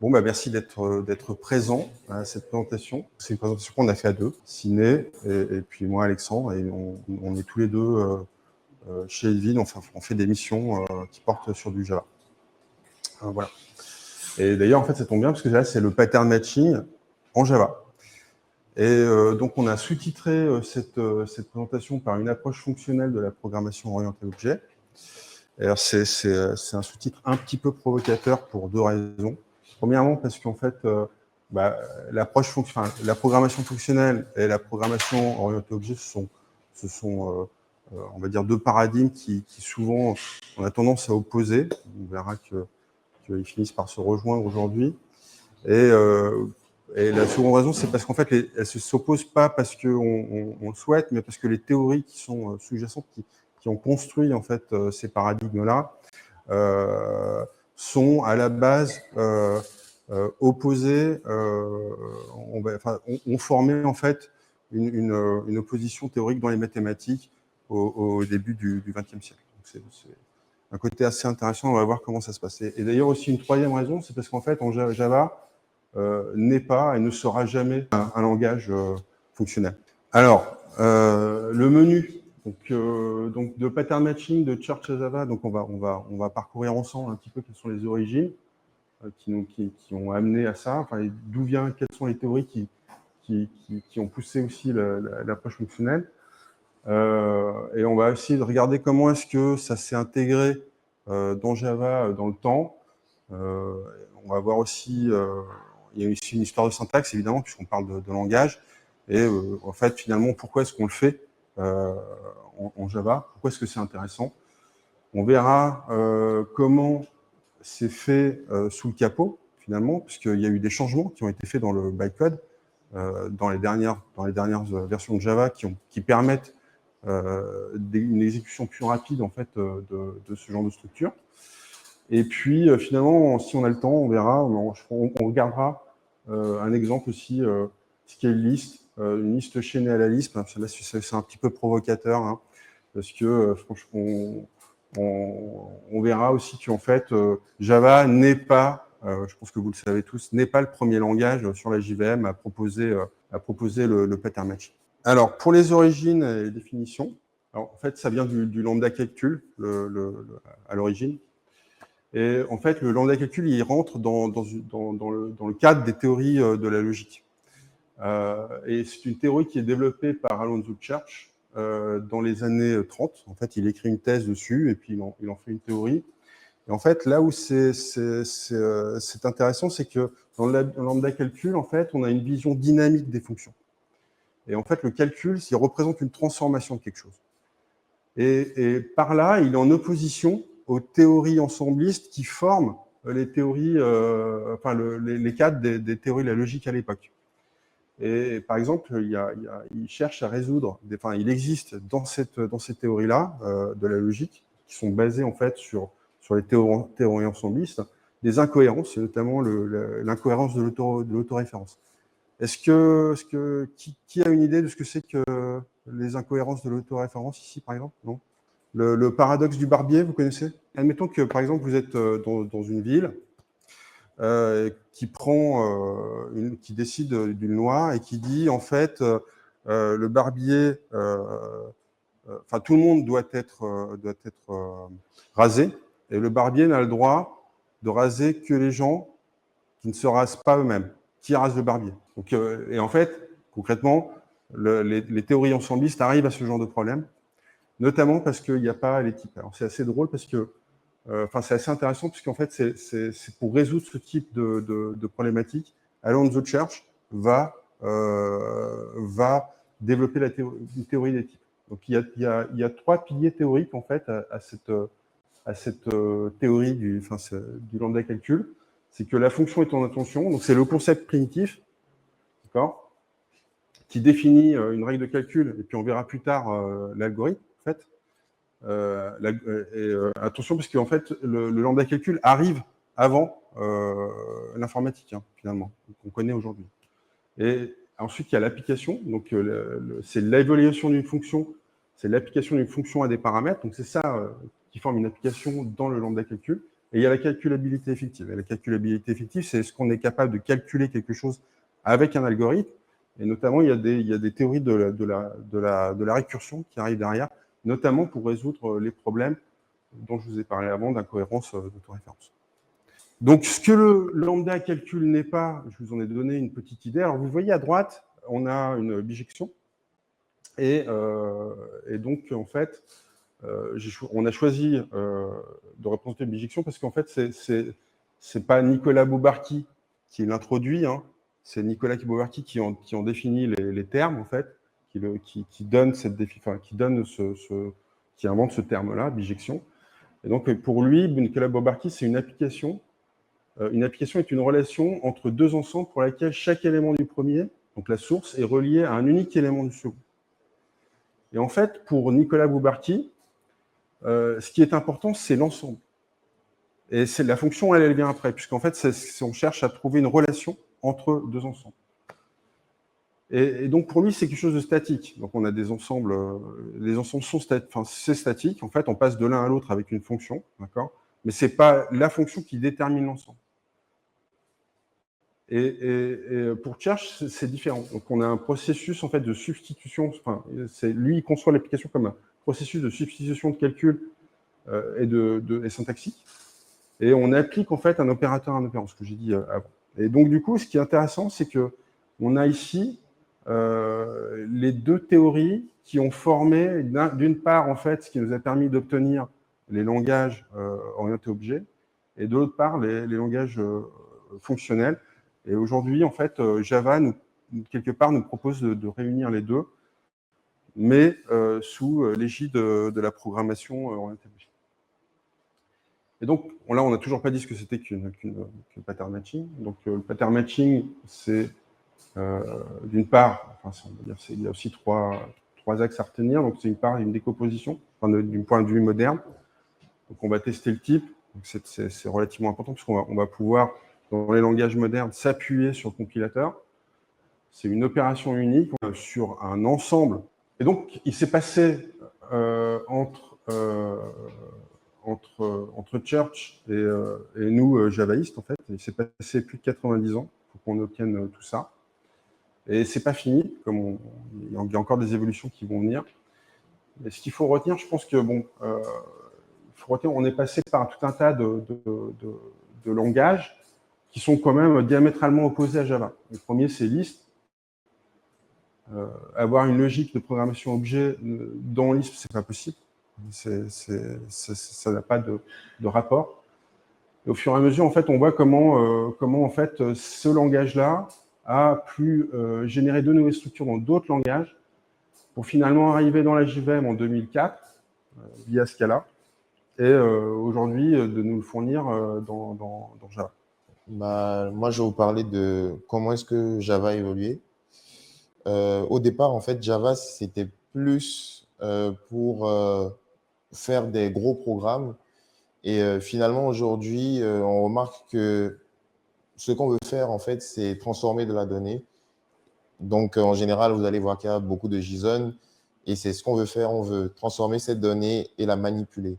Bon, bah, merci d'être présent à cette présentation. C'est une présentation qu'on a fait à deux, Siné et puis moi, Alexandre, et on est tous les deux chez Elvin. Enfin, on fait des missions qui portent sur du Java. Voilà. Et d'ailleurs, en fait, ça tombe bien parce que là, c'est le pattern matching en Java. Et donc, on a sous-titré cette présentation par une approche fonctionnelle de la programmation orientée objet. Alors, c'est un sous-titre un petit peu provocateur pour deux raisons. Premièrement, parce qu'en fait, la programmation fonctionnelle et la programmation orientée objet, ce sont on va dire, deux paradigmes qui souvent, on a tendance à opposer. On verra qu'ils finissent par se rejoindre aujourd'hui. Et la seconde raison, c'est parce qu'en fait, elles ne s'opposent pas parce qu'on le souhaite, mais parce que les théories qui sont sous-jacentes, qui ont construit en fait ces paradigmes-là, sont à la base opposées, ont formé en fait une opposition théorique dans les mathématiques au début du XXe siècle. Donc c'est un côté assez intéressant, on va voir comment ça se passe. Et d'ailleurs aussi une troisième raison, c'est parce qu'en fait en Java n'est pas et ne sera jamais un langage fonctionnel. Alors, le menu donc de pattern matching de Church à Java, donc on va parcourir ensemble un petit peu quelles sont les origines qui ont amené à ça, enfin, d'où vient, quelles sont les théories qui ont poussé aussi l'approche fonctionnelle. Et on va essayer de regarder comment est-ce que ça s'est intégré dans Java dans le temps. On va voir aussi, il y a aussi une histoire de syntaxe, évidemment, puisqu'on parle de langage. Et en fait, finalement, pourquoi est-ce qu'on le fait en Java? Pourquoi est-ce que c'est intéressant? On verra comment c'est fait sous le capot, finalement, puisqu'il y a eu des changements qui ont été faits dans le bytecode dans les dernières versions de Java qui permettent une exécution plus rapide en fait, de ce genre de structure. Et puis, finalement, si on a le temps, on verra, on regardera un exemple aussi, scale list, une liste chaînée à la liste. Là, c'est un petit peu provocateur, hein, parce que, franchement, on verra aussi qu'en fait, Java n'est pas, je pense que vous le savez tous, n'est pas le premier langage sur la JVM à proposer le pattern matching. Alors, pour les origines et les définitions, alors, en fait, ça vient du lambda calcul à l'origine. Et en fait, le lambda calcul, il rentre dans le cadre des théories de la logique. Et c'est une théorie qui est développée par Alonzo Church dans les années 30. En fait, il écrit une thèse dessus et puis il en fait une théorie. Et en fait, là où c'est intéressant, c'est que dans le lambda calcul, en fait, on a une vision dynamique des fonctions. Et en fait, le calcul, il représente une transformation de quelque chose. Et par là, il est en opposition aux théories ensemblistes qui forment les théories, les cadres des théories de la logique à l'époque. Et par exemple, il cherche à résoudre, il existe dans ces théories-là de la logique, qui sont basées en fait sur les théories ensemblistes, des incohérences, et notamment l'incohérence de l'autoréférence. Qui a une idée de ce que c'est que les incohérences de l'autoréférence ici, par exemple? Non? Le paradoxe du barbier, vous connaissez? Admettons que, par exemple, vous êtes dans une ville qui décide d'une loi et qui dit, en fait, le barbier, tout le monde doit être rasé, et le barbier n'a le droit de raser que les gens qui ne se rasent pas eux-mêmes. Qui rase le barbier? Donc, et en fait, concrètement, les théories ensemblistes arrivent à ce genre de problème, notamment parce qu'il n'y a pas l'équipe. Alors, c'est assez drôle parce que, c'est assez intéressant puisqu'en fait, c'est pour résoudre ce type de problématique, Alonzo Church va développer une théorie des types. Donc, il y a trois piliers théoriques en fait à cette théorie du lambda calcul. C'est que la fonction est en intention, donc c'est le concept primitif, d'accord, qui définit une règle de calcul, et puis on verra plus tard l'algorithme, en fait. Attention, parce qu'en fait, le lambda calcul arrive avant l'informatique, hein, finalement, qu'on connaît aujourd'hui. Et ensuite, il y a l'application, donc c'est l'évaluation d'une fonction, c'est l'application d'une fonction à des paramètres, donc c'est ça qui forme une application dans le lambda calcul. Et il y a la calculabilité effective. Et la calculabilité effective, c'est est-ce qu'on est capable de calculer quelque chose avec un algorithme. Et notamment, il y a des théories de la récursion qui arrivent derrière, notamment pour résoudre les problèmes dont je vous ai parlé avant d'incohérence d'autoréférence. Donc, ce que le lambda calcul n'est pas, je vous en ai donné une petite idée. Alors, vous voyez à droite, on a une bijection. Et donc, en fait, on a choisi de représenter une bijection parce qu'en fait, c'est pas Nicolas Boubarki qui l'introduit, hein, c'est Nicolas Boubarki qui en définit les termes, en fait, qui donne qui invente ce terme-là, bijection. Et donc, pour lui, Nicolas Boubarki, c'est une application. Une application est une relation entre deux ensembles pour laquelle chaque élément du premier, donc la source, est relié à un unique élément du second. Et en fait, pour Nicolas Boubarki, ce qui est important, c'est l'ensemble. Et c'est la fonction, elle vient après, puisqu'en fait, on cherche à trouver une relation entre deux ensembles. Et donc, pour lui, c'est quelque chose de statique. Donc, on a des ensembles, les ensembles sont c'est statique. En fait, on passe de l'un à l'autre avec une fonction, d'accord ? Mais ce n'est pas la fonction qui détermine l'ensemble. Et pour Church, c'est différent. Donc, on a un processus en fait de substitution. Enfin, lui, il conçoit l'application comme un processus de substitution de calcul et syntaxique. Et on applique en fait un opérateur à un opérand, ce que j'ai dit avant. Et donc, du coup, ce qui est intéressant, c'est qu'on a ici les deux théories qui ont formé, d'une part, en fait, ce qui nous a permis d'obtenir les langages orientés objets, et de l'autre part, les langages fonctionnels. Et aujourd'hui, en fait, Java, quelque part, nous propose de réunir les deux, mais sous l'égide de la programmation orientée objet. Et donc, là, on n'a toujours pas dit ce que c'était qu'une pattern matching. Donc, le pattern matching, c'est d'une part, enfin, on va dire, il y a aussi trois axes à retenir. Donc, c'est une décomposition, enfin, du point de vue moderne. Donc, on va tester le type. C'est relativement important parce qu'on va pouvoir, dans les langages modernes, s'appuyer sur le compilateur. C'est une opération unique sur un ensemble. Et donc, il s'est passé entre Church et nous, javaïstes, en fait, il s'est passé plus de 90 ans pour qu'on obtienne tout ça. Et c'est pas fini, il y a encore des évolutions qui vont venir. Mais ce qu'il faut retenir, je pense que on est passé par tout un tas de langages qui sont quand même diamétralement opposés à Java. Le premier, c'est Lisp. Avoir une logique de programmation objet dans Lisp, c'est pas possible. Ça n'a pas de rapport. Et au fur et à mesure, en fait, on voit comment en fait, ce langage-là a pu générer de nouvelles structures dans d'autres langages pour finalement arriver dans la JVM en 2004 via Scala et aujourd'hui de nous le fournir dans Java. Moi, je vais vous parler de comment est-ce que Java a évolué. Au départ, en fait, Java, c'était plus pour faire des gros programmes. Et finalement, aujourd'hui, on remarque que ce qu'on veut faire, en fait, c'est transformer de la donnée. Donc, en général, vous allez voir qu'il y a beaucoup de JSON et c'est ce qu'on veut faire. On veut transformer cette donnée et la manipuler.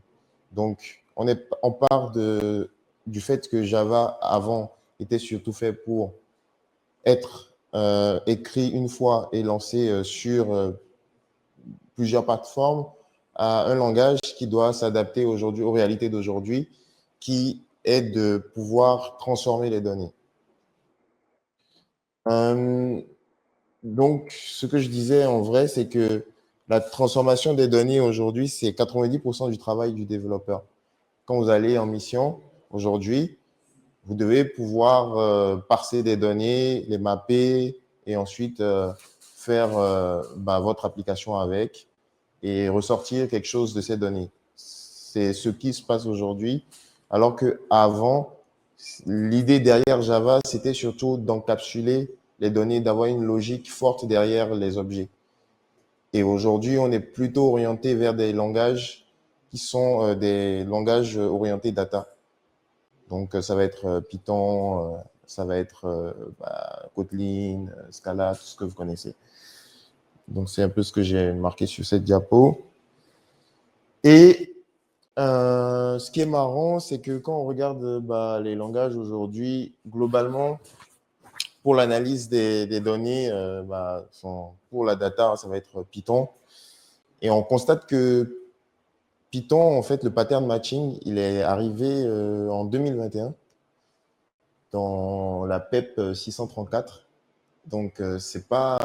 Donc, on part du fait que Java, avant, était surtout fait pour être écrit une fois et lancé sur plusieurs plateformes, à un langage qui doit s'adapter aujourd'hui aux réalités d'aujourd'hui, qui est de pouvoir transformer les données. Donc, ce que je disais en vrai, c'est que la transformation des données aujourd'hui, c'est 90% du travail du développeur. Quand vous allez en mission aujourd'hui, vous devez pouvoir parser des données, les mapper et ensuite faire votre application avec et ressortir quelque chose de ces données. C'est ce qui se passe aujourd'hui, alors qu'avant, l'idée derrière Java, c'était surtout d'encapsuler les données, d'avoir une logique forte derrière les objets. Et aujourd'hui, on est plutôt orienté vers des langages qui sont des langages orientés data. Donc, ça va être Python, ça va être Kotlin, Scala, tout ce que vous connaissez. Donc, c'est un peu ce que j'ai marqué sur cette diapo. Et Ce qui est marrant, c'est que quand on regarde les langages aujourd'hui, globalement, pour l'analyse des données, pour la data, ça va être Python. Et on constate que Python, en fait, le pattern matching, il est arrivé en 2021 dans la PEP 634. Donc, c'est pas,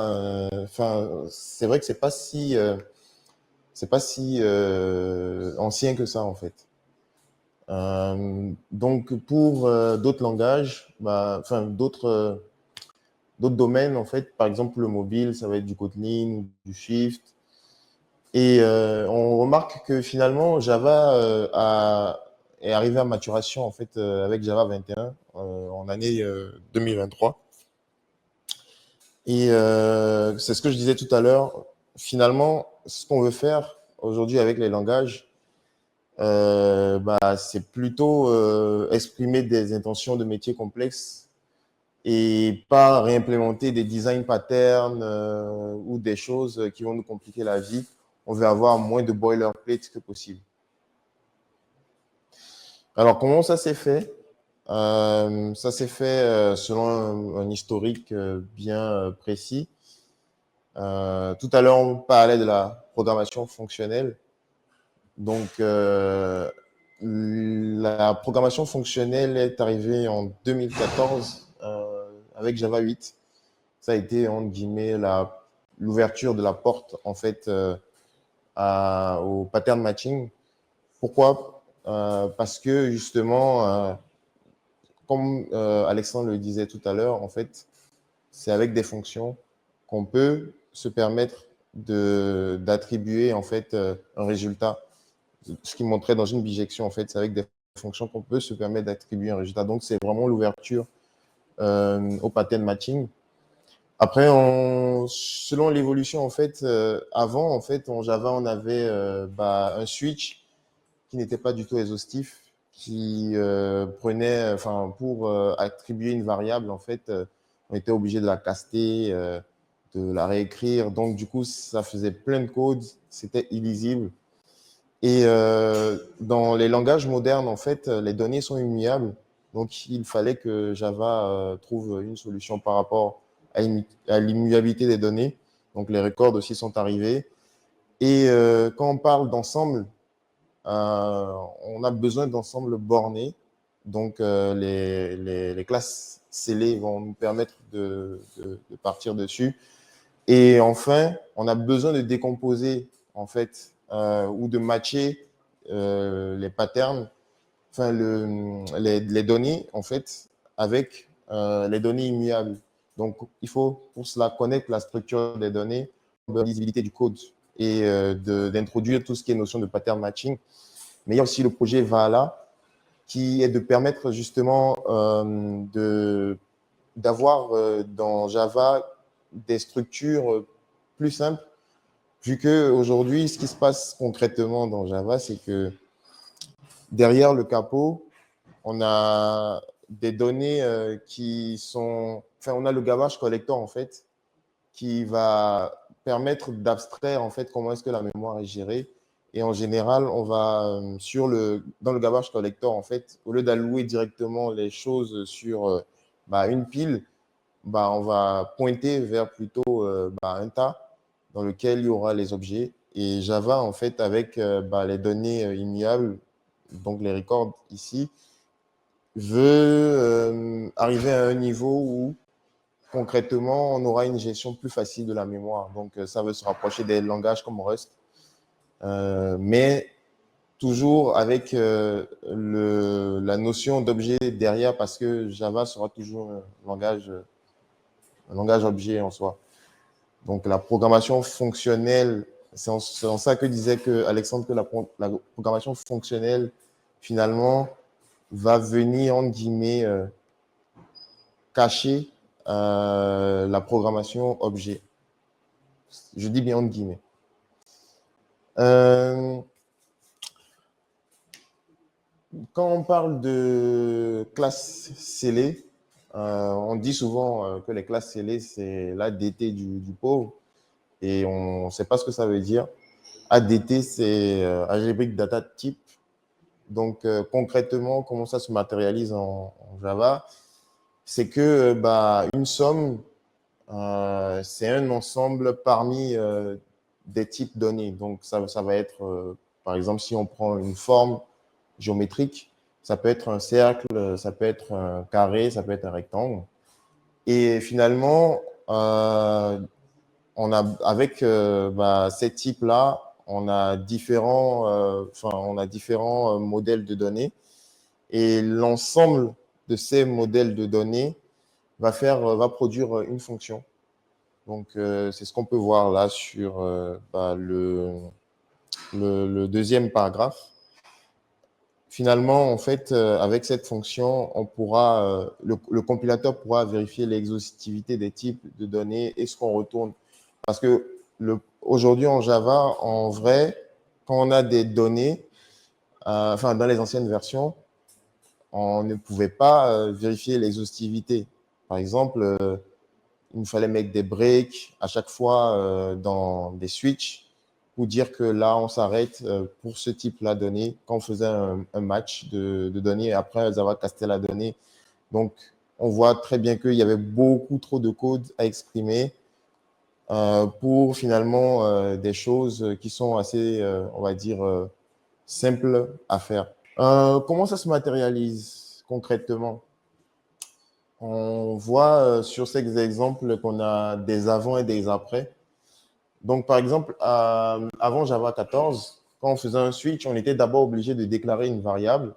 c'est vrai que c'est pas si ancien que ça, en fait. Donc, pour d'autres langages, d'autres domaines, en fait, par exemple, le mobile, ça va être du Kotlin, du Swift. Et on remarque que finalement, Java est arrivé à maturation, en fait, avec Java 21 en année 2023. Et c'est ce que je disais tout à l'heure. Finalement, ce qu'on veut faire aujourd'hui avec les langages, c'est plutôt exprimer des intentions de métiers complexes et pas réimplémenter des design patterns ou des choses qui vont nous compliquer la vie. On veut avoir moins de boilerplate que possible. Alors, comment ça s'est fait? Ça s'est fait selon un historique bien précis. Tout à l'heure, on parlait de la programmation fonctionnelle. Donc, la programmation fonctionnelle est arrivée en 2014 avec Java 8. Ça a été, entre guillemets, l'ouverture de la porte, en fait, au pattern matching. Pourquoi? Parce que, justement, comme Alexandre le disait tout à l'heure, en fait, c'est avec des fonctions qu'on peut se permettre d'attribuer, en fait, un résultat. Ce qui montrait dans une bijection, en fait, c'est avec des fonctions qu'on peut se permettre d'attribuer un résultat. Donc, c'est vraiment l'ouverture au pattern matching. Après, selon l'évolution, en fait, avant, en fait, en Java, on avait un switch qui n'était pas du tout exhaustif, qui prenait, pour attribuer une variable, en fait, on était obligé de la caster, de la réécrire. Donc, du coup, ça faisait plein de codes, c'était illisible. Et dans les langages modernes, en fait, les données sont immuables. Donc, il fallait que Java trouve une solution par rapport à l'immuabilité des données. Donc, les records aussi sont arrivés. Et quand on parle d'ensemble, on a besoin d'ensemble bornés. Donc, les classes scellées vont nous permettre de partir dessus. Et enfin, on a besoin de décomposer, en fait, ou de matcher les patterns, les données, en fait, avec les données immuables. Donc, il faut pour cela connaître la structure des données, la lisibilité du code et d'introduire tout ce qui est notion de pattern matching. Mais il y a aussi le projet Vala, qui est de permettre justement d'avoir dans Java des structures plus simples, vu qu'aujourd'hui, ce qui se passe concrètement dans Java, c'est que derrière le capot, on a des données qui sont… Enfin, on a le garbage collector, en fait, qui va permettre d'abstraire, en fait, comment est-ce que la mémoire est gérée. Et en général, on va, dans le garbage collector, en fait, au lieu d'allouer directement les choses sur une pile, on va pointer vers plutôt un tas dans lequel il y aura les objets. Et Java, en fait, avec les données immuables, donc les records ici, veut arriver à un niveau où, concrètement, on aura une gestion plus facile de la mémoire. Donc, ça veut se rapprocher des langages comme Rust, mais toujours avec la notion d'objet derrière, parce que Java sera toujours un langage objet en soi. Donc, la programmation fonctionnelle, c'est en ça que disait Alexandre que la programmation fonctionnelle, finalement, va venir, entre guillemets, cacher la programmation objet. Je dis bien entre guillemets. Quand on parle de classes scellées, on dit souvent que les classes scellées, c'est l'ADT du pauvre, et on ne sait pas ce que ça veut dire. ADT, c'est Algebraic Data Type. Donc, concrètement, comment ça se matérialise en Java? C'est que une somme, c'est un ensemble parmi des types donnés. Donc, ça va être, par exemple, si on prend une forme géométrique, ça peut être un cercle, ça peut être un carré, ça peut être un rectangle. Et finalement, avec ces types-là, on a différents modèles de données. Et l'ensemble de ces modèles de données va produire une fonction. Donc, c'est ce qu'on peut voir là sur le deuxième paragraphe. Finalement, en fait, avec cette fonction, on pourra, le compilateur pourra vérifier l'exhaustivité des types de données et ce qu'on retourne. Parce que aujourd'hui, en Java, en vrai, quand on a des données, dans les anciennes versions, on ne pouvait pas vérifier l'exhaustivité. Par exemple, il nous fallait mettre des breaks à chaque fois dans des switches pour dire que là, on s'arrête pour ce type-là de données quand on faisait un match de données après avoir casté la donnée. Donc, on voit très bien qu'il y avait beaucoup trop de code à exprimer pour finalement des choses qui sont assez, on va dire, simples à faire. Comment ça se matérialise concrètement? On voit sur ces exemples qu'on a des avant et des après. Donc, par exemple, avant Java 14, quand on faisait un switch, on était d'abord obligé de déclarer une variable.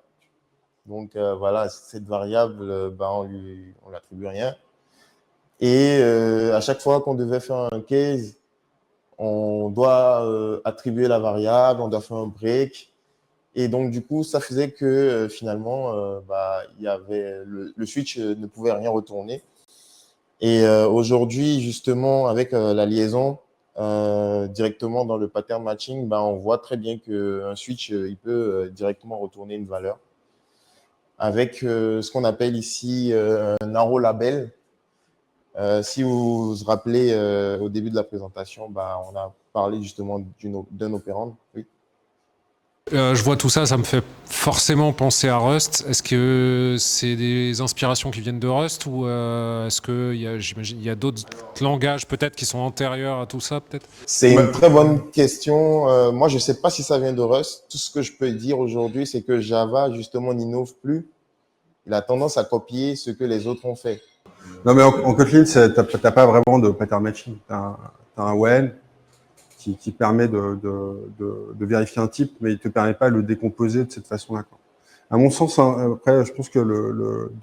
Donc, voilà, cette variable, on l'attribue rien. Et à chaque fois qu'on devait faire un case, on doit attribuer la variable, on doit faire un break. Et donc, du coup, ça faisait que finalement, il y avait le switch ne pouvait rien retourner. Et aujourd'hui, justement, avec la liaison directement dans le pattern matching, on voit très bien qu'un switch, il peut directement retourner une valeur avec ce qu'on appelle ici un arrow label. Si vous vous rappelez au début de la présentation, on a parlé justement d'un opérande. Oui. Je vois tout ça, ça me fait forcément penser à Rust. Est-ce que c'est des inspirations qui viennent de Rust ou est-ce qu'il y a d'autres langages peut-être qui sont antérieurs à tout ça peut-être? C'est une très bonne question. Moi, je ne sais pas si ça vient de Rust. Tout ce que je peux dire aujourd'hui, c'est que Java, justement, n'innove plus. Il a tendance à copier ce que les autres ont fait. Non, mais en Kotlin, tu n'as pas vraiment de pattern matching. Tu as un when qui permet de vérifier un type, mais il ne te permet pas de le décomposer de cette façon-là. À mon sens, après, je pense que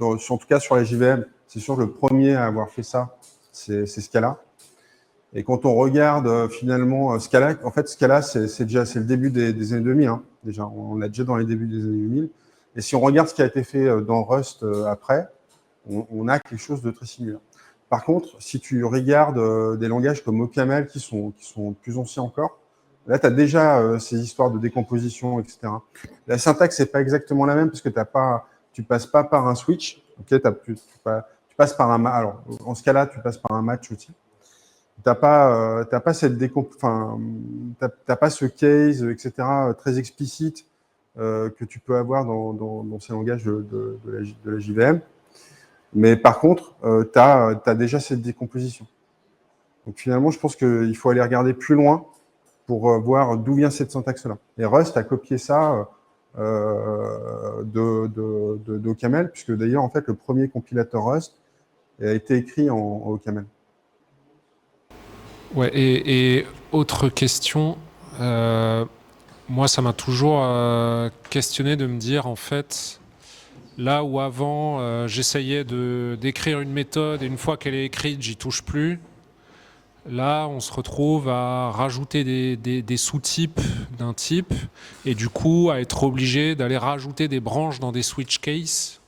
en tout cas sur les JVM, c'est sûr le premier à avoir fait ça, c'est Scala. Et quand on regarde finalement Scala, en fait Scala, c'est le début des années 2000. Hein, déjà, on est déjà dans les débuts des années 2000. Et si on regarde ce qui a été fait dans Rust après, on a quelque chose de très similaire. Par contre, si tu regardes des langages comme OCaml qui sont plus anciens encore, là, tu as déjà ces histoires de décomposition, etc. La syntaxe n'est pas exactement la même parce que tu passes pas par un switch. Okay, tu passes par un match. Alors, en ce cas-là, tu passes par un match aussi. T'as pas cette t'as pas ce case, etc. Très explicite que tu peux avoir dans ces langages de la JVM. Mais par contre, tu as déjà cette décomposition. Donc finalement, je pense qu'il faut aller regarder plus loin pour voir d'où vient cette syntaxe-là. Et Rust a copié ça d'OCaml, puisque d'ailleurs, en fait, le premier compilateur Rust a été écrit en OCaml. Ouais, et autre question, moi, ça m'a toujours questionné de me dire, en fait, là où avant, j'essayais d'écrire une méthode et une fois qu'elle est écrite, j'y touche plus. Là, on se retrouve à rajouter des sous-types d'un type et du coup à être obligé d'aller rajouter des branches dans des switch cases.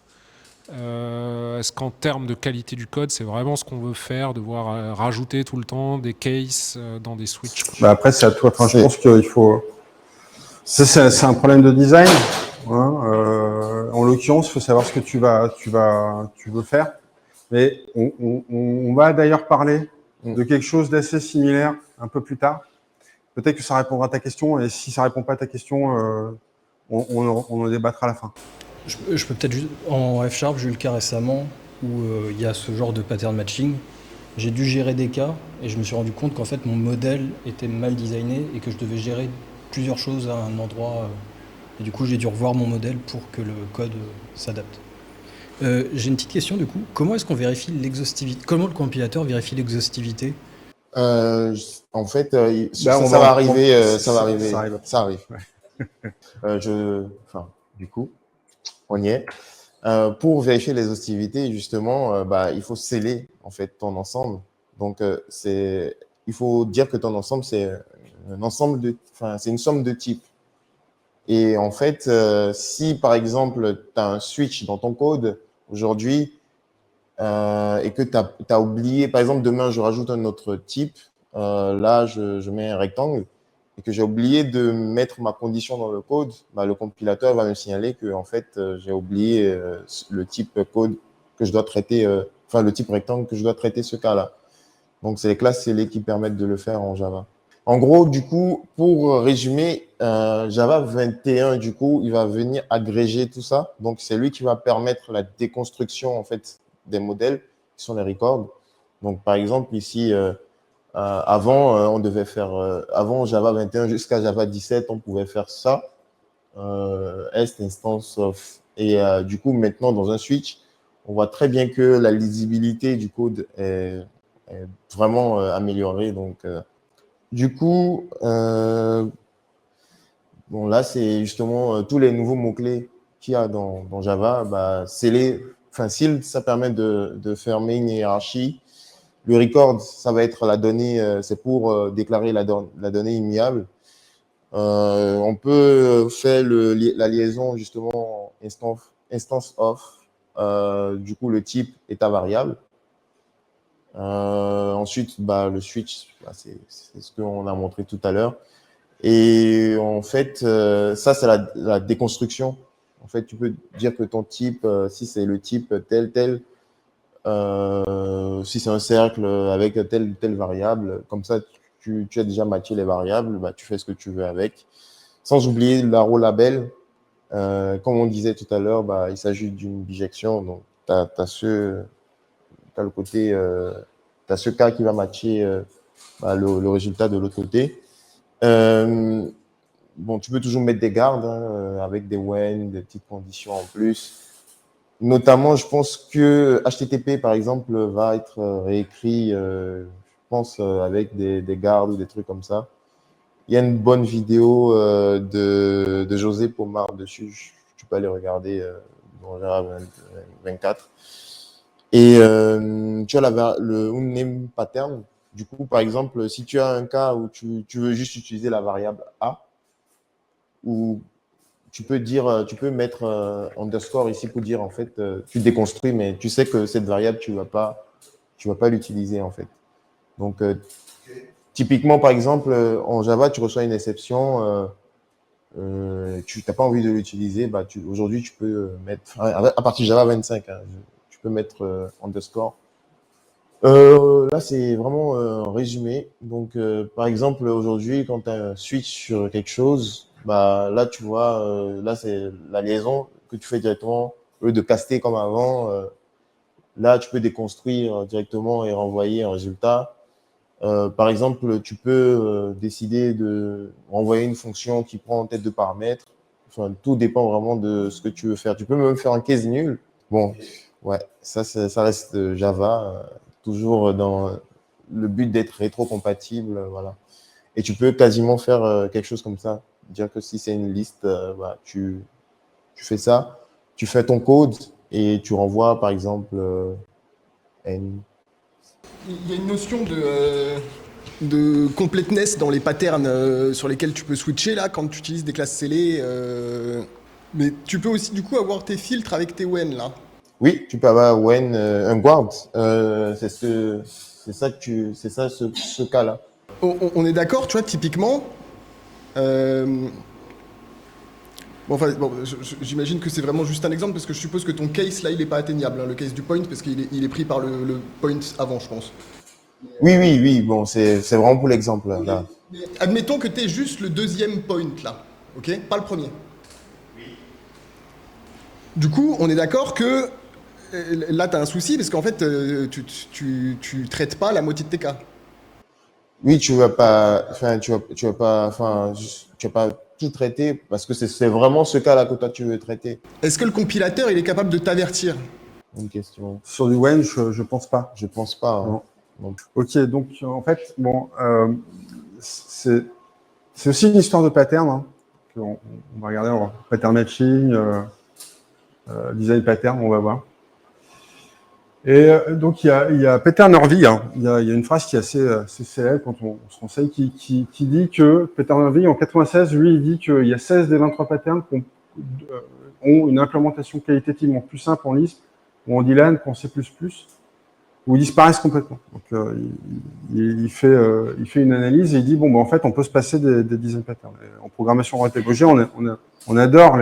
Est-ce qu'en termes de qualité du code, c'est vraiment ce qu'on veut faire, devoir rajouter tout le temps des cases dans des switch? Après, c'est à toi. Enfin, je pense qu'il faut... C'est un problème de design. Hein. En l'occurrence, il faut savoir ce que tu veux faire. Mais on va d'ailleurs parler de quelque chose d'assez similaire un peu plus tard. Peut-être que ça répondra à ta question. Et si ça répond pas à ta question, on en débattra à la fin. Je peux peut-être juste, en F#, j'ai eu le cas récemment où il y a ce genre de pattern matching. J'ai dû gérer des cas et je me suis rendu compte qu'en fait mon modèle était mal designé et que je devais gérer plusieurs choses à un endroit. Et du coup, j'ai dû revoir mon modèle pour que le code s'adapte. J'ai une petite question du coup. Comment est-ce qu'on vérifie l'exhaustivité? Comment le compilateur vérifie l'exhaustivité? En fait, Là, ça va arriver. Ça va ça arriver. arrive. Ça arrive. Du coup, on y est. Pour vérifier l'exhaustivité, justement, il faut sceller en fait ton ensemble. Donc, il faut dire que ton ensemble, c'est c'est une somme de types. Et en fait, si par exemple, tu as un switch dans ton code aujourd'hui et que tu as oublié, par exemple, demain, je rajoute un autre type, là, je mets un rectangle et que j'ai oublié de mettre ma condition dans le code, le compilateur va me signaler que en fait, j'ai oublié le type code que je dois traiter, le type rectangle que je dois traiter ce cas-là. Donc, c'est les classes scellées qui permettent de le faire en Java. En gros, du coup, pour résumer, Java 21, du coup, il va venir agréger tout ça. Donc, c'est lui qui va permettre la déconstruction, en fait, des modèles qui sont les records. Donc, par exemple, ici, avant, on devait faire, avant Java 21 jusqu'à Java 17, on pouvait faire ça, est instance of. Et du coup, maintenant, dans un switch, on voit très bien que la lisibilité du code est vraiment améliorée. Donc, du coup, bon, là, c'est justement tous les nouveaux mots-clés qu'il y a dans Java. Seal, ça permet de fermer une hiérarchie. Le record, ça va être la donnée, c'est pour déclarer la donnée immuable. On peut faire la liaison justement instance of. Du coup, le type est à variable. Ensuite, le switch, c'est ce qu'on a montré tout à l'heure. Et en fait, ça, c'est la déconstruction. En fait, tu peux dire que ton type, si c'est le type tel, si c'est un cercle avec telle variable, comme ça, tu as déjà matché les variables, tu fais ce que tu veux avec. Sans oublier l'arrow label. Comme on disait tout à l'heure, il s'agit d'une bijection. Donc, t'as le côté, tu as ce cas qui va matcher le résultat de l'autre côté. Bon, tu peux toujours mettre des gardes avec des when, des petites conditions en plus. Notamment, je pense que HTTP, par exemple, va être réécrit, je pense, avec des gardes ou des trucs comme ça. Il y a une bonne vidéo de José Pomar dessus. Tu peux aller regarder dans Java 24. Et tu as le unName pattern. Du coup, par exemple, si tu as un cas où tu veux juste utiliser la variable A, ou tu peux mettre underscore ici pour dire en fait, tu déconstruis, mais tu sais que cette variable, tu vas pas l'utiliser en fait. Donc, typiquement, par exemple, en Java, tu reçois une exception, tu n'as pas envie de l'utiliser, aujourd'hui, tu peux mettre, à partir de Java 25, tu peux mettre underscore. Là, c'est vraiment un résumé. Donc, par exemple, aujourd'hui, quand tu as un switch sur quelque chose, là, tu vois, là, c'est la liaison que tu fais directement. Au lieu de caster comme avant, là, tu peux déconstruire directement et renvoyer un résultat. Par exemple, tu peux décider de renvoyer une fonction qui prend en tête de paramètres. Enfin, tout dépend vraiment de ce que tu veux faire. Tu peux même faire un case nul. Bon, ouais, ça reste Java, toujours dans le but d'être rétro-compatible, voilà. Et tu peux quasiment faire quelque chose comme ça. Dire que si c'est une liste, tu fais ça, tu fais ton code et tu renvoies, par exemple, N. Il y a une notion de completeness dans les patterns sur lesquels tu peux switcher là quand tu utilises des classes scellées. Mais tu peux aussi du coup avoir tes filtres avec tes when là. Oui, tu peux avoir when un guard. C'est ça ce cas-là. On est d'accord, tu vois, typiquement. J'imagine que c'est vraiment juste un exemple parce que je suppose que ton case là il est pas atteignable, le case du point, parce qu'il est pris par le point avant, je pense. Oui. Bon, c'est vraiment pour l'exemple là. Mais admettons que tu es juste le deuxième point là, ok, pas le premier. Du coup, on est d'accord que là, tu as un souci parce qu'en fait, tu traites pas la moitié de tes cas. Oui, tu vas pas, enfin, tu vas pas, enfin, tu vas pas tout traiter parce que c'est vraiment ce cas-là que toi tu veux traiter. Est-ce que le compilateur, il est capable de t'avertir? Une question. Sur du Wayne, je pense pas. Je pense pas. Hein. Non. Non. Ok, donc en fait, bon, c'est aussi une histoire de pattern. Hein, on va regarder, on va voir. Pattern matching, design pattern, on va voir. Et donc, il y a Peter Norvig, hein, il y a une phrase qui est assez célèbre quand on se renseigne, qui dit que Peter Norvig, en 96, lui, il dit qu'il y a 16 des 23 patterns qui ont une implémentation qualitativement plus simple en Lisp ou en Dylan qu'en C++, ou ils disparaissent complètement. Donc, il fait une analyse et il dit, bon, en fait, on peut se passer des design patterns. Et en programmation orientée objet, on adore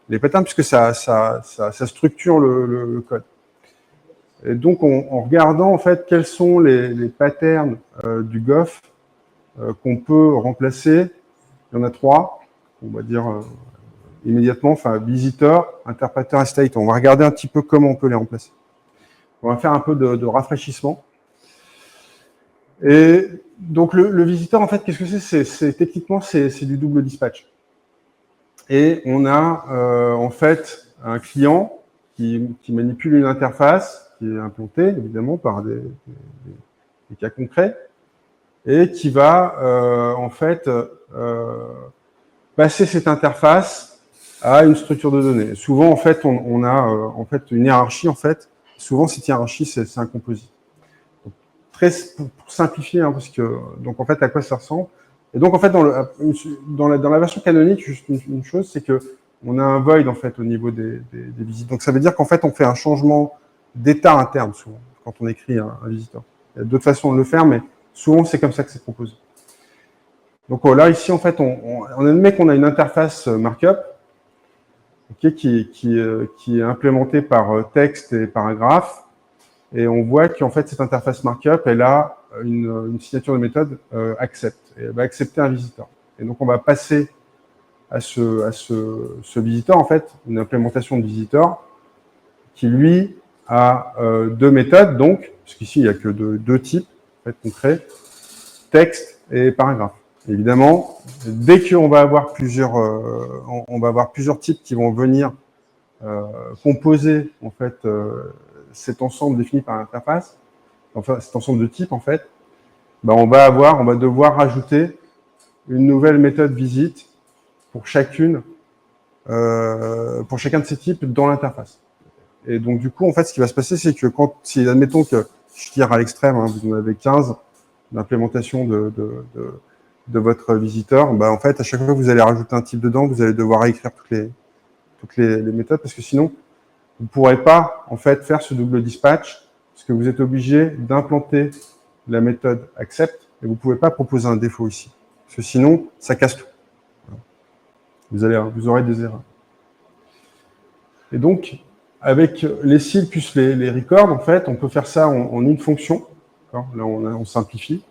les patterns puisque ça structure le code. Et donc, en regardant en fait quels sont les patterns du Goff qu'on peut remplacer, il y en a 3, on va dire immédiatement, enfin visitor, interpreter et state. On va regarder un petit peu comment on peut les remplacer. On va faire un peu de rafraîchissement. Et donc le visitor, en fait, qu'est-ce que c'est? Techniquement, c'est du double dispatch. Et on a en fait un client qui manipule une interface qui est implantée évidemment par des cas concrets et qui va en fait passer cette interface à une structure de données. Souvent en fait on a en fait une hiérarchie en fait. Souvent cette hiérarchie c'est un composite. Donc, pour simplifier hein, parce que donc en fait à quoi ça ressemble. Et donc en fait dans la version canonique juste une chose c'est que on a un void en fait au niveau des visites. Donc ça veut dire qu'en fait on fait un changement d'état interne souvent quand on écrit un visiteur. Il y a d'autres façons de le faire, mais souvent c'est comme ça que c'est proposé. Donc là ici en fait on admet qu'on a une interface markup okay, qui est implémentée par texte et paragraphe, et on voit qu'en fait cette interface markup elle a une signature de méthode accept, et elle va accepter un visiteur. Et donc on va passer à ce visiteur en fait une implémentation de visiteur qui lui a deux méthodes, donc, parce qu'ici il n'y a que deux types en fait, concrets, texte et paragraphe. Évidemment, dès qu'on va avoir on va avoir plusieurs types qui vont venir composer en fait cet ensemble défini par l'interface, enfin cet ensemble de types en fait, ben, on va devoir rajouter une nouvelle méthode visite pour chacun de ces types dans l'interface. Et donc, du coup, en fait, ce qui va se passer, c'est que si admettons que je tire à l'extrême, hein, vous en avez 15 d'implémentation de votre visiteur, bah, en fait, à chaque fois que vous allez rajouter un type dedans, vous allez devoir réécrire toutes les méthodes parce que sinon, vous ne pourrez pas, en fait, faire ce double dispatch parce que vous êtes obligé d'implanter la méthode accept et vous ne pouvez pas proposer un défaut ici. Parce que sinon, ça casse tout. Vous aurez des erreurs. Et donc, avec les cils plus les records, en fait, on peut faire ça en une fonction. Là, on simplifie.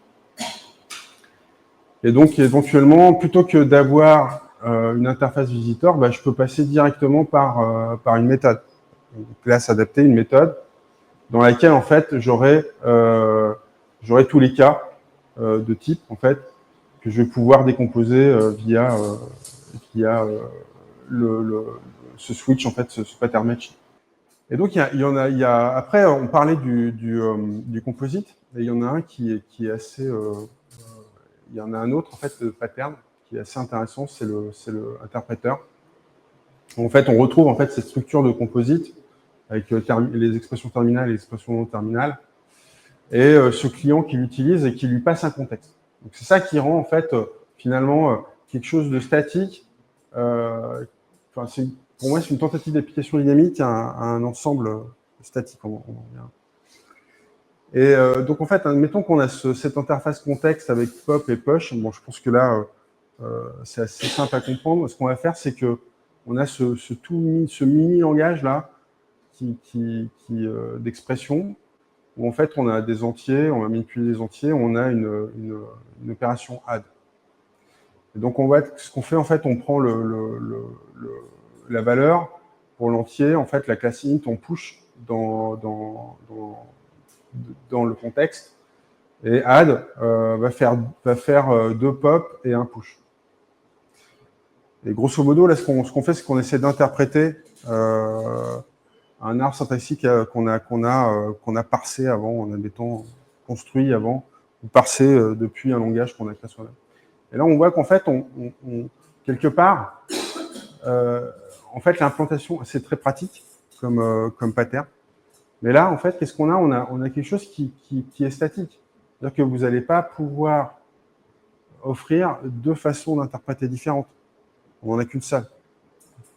Et donc, éventuellement, plutôt que d'avoir une interface visiteur, bah, je peux passer directement par une méthode. Une classe adaptée, une méthode, dans laquelle, en fait, j'aurai tous les cas de type, en fait, que je vais pouvoir décomposer via ce switch, en fait, ce pattern matching. Et donc, après, on parlait du composite, et il y en a un qui est assez... il y en a un autre, en fait, de pattern, qui est assez intéressant, c'est le interpréteur. En fait, on retrouve, en fait, cette structure de composite, avec les expressions terminales et les expressions non terminales, et ce client qui l'utilise et qui lui passe un contexte. Donc, c'est ça qui rend, en fait, finalement, quelque chose de statique. Pour moi, c'est une tentative d'application dynamique à un ensemble statique. Et donc, en fait, admettons qu'on a cette interface contexte avec pop et push. Bon, je pense que là, c'est assez simple à comprendre. Ce qu'on va faire, c'est que on a ce mini langage là d'expression où en fait on a des entiers, on va manipuler des entiers, on a une opération add. Et donc ce qu'on fait en fait, on prend la valeur pour l'entier, en fait, la classe int, on push dans le contexte, et add va faire 2 pop et un push. Et grosso modo, là, ce qu'on fait, c'est qu'on essaie d'interpréter un arbre syntaxique qu'on a parsé avant, en admettant construit avant, ou parsé depuis un langage qu'on a créé soi-même. Et là, on voit qu'en fait, quelque part, en fait, l'implantation, c'est très pratique comme pattern. Mais là, en fait, qu'est-ce qu'on a, on a quelque chose qui est statique. C'est-à-dire que vous n'allez pas pouvoir offrir 2 façons d'interpréter différentes. On n'en a qu'une seule.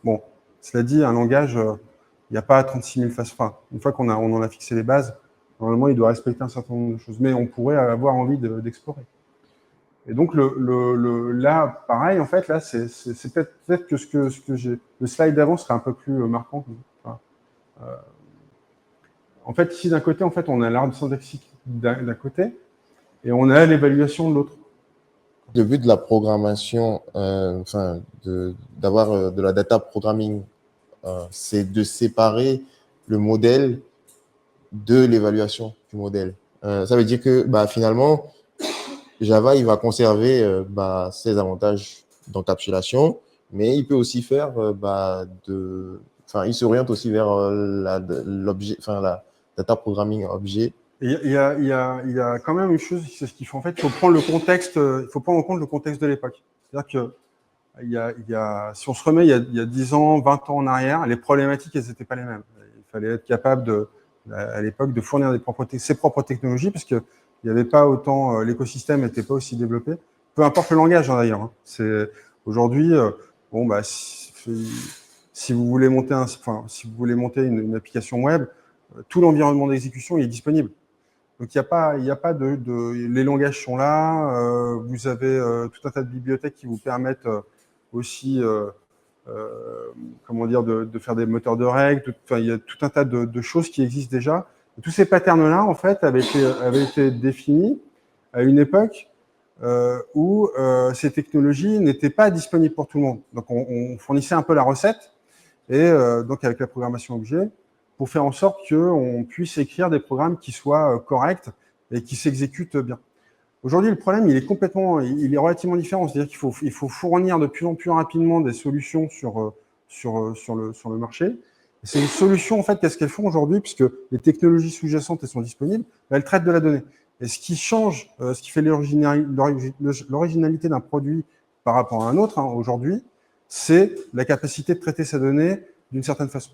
Bon, cela dit, un langage, il n'y a pas 36 000 façons. Enfin, une fois qu'on en a fixé les bases, normalement, il doit respecter un certain nombre de choses. Mais on pourrait avoir envie d'explorer. Et donc, là, pareil, en fait, là, c'est peut-être que le slide d'avant serait un peu plus marquant. Enfin, en fait, ici, d'un côté, en fait, on a l'arbre syntaxique d'un côté et on a l'évaluation de l'autre. Le but de la programmation, d'avoir de la data programming, c'est de séparer le modèle de l'évaluation du modèle. Ça veut dire que finalement, Java, il va conserver ses avantages d'encapsulation, mais il peut aussi faire il s'oriente aussi vers l'objet, la data programming objet. Il y a quand même une chose, c'est ce qu'il faut en fait, il faut prendre le contexte, il faut prendre en compte le contexte de l'époque. C'est-à-dire que si on se remet il y a 10 ans, 20 ans en arrière, les problématiques, elles n'étaient pas les mêmes. Il fallait être capable à l'époque de fournir ses propres technologies parce que il n'y avait pas autant, l'écosystème n'était pas aussi développé. Peu importe le langage d'ailleurs. Hein. C'est aujourd'hui, si vous voulez monter une application web, tout l'environnement d'exécution est disponible. Donc il n'y a pas les langages sont là. Vous avez tout un tas de bibliothèques qui vous permettent aussi, de faire des moteurs de règles. Il y a tout un tas de choses qui existent déjà. Et tous ces patterns-là, en fait, avaient été définis à une époque où ces technologies n'étaient pas disponibles pour tout le monde. Donc on fournissait un peu la recette, et donc avec la programmation objet, pour faire en sorte qu'on puisse écrire des programmes qui soient corrects et qui s'exécutent bien. Aujourd'hui, le problème, il est relativement différent. C'est-à-dire qu'il faut fournir de plus en plus rapidement des solutions sur le marché. Et ces solutions, en fait, qu'est-ce qu'elles font aujourd'hui? Puisque les technologies sous-jacentes, elles sont disponibles, elles traitent de la donnée. Et ce qui change, ce qui fait l'originalité d'un produit par rapport à un autre, hein, aujourd'hui, c'est la capacité de traiter sa donnée d'une certaine façon.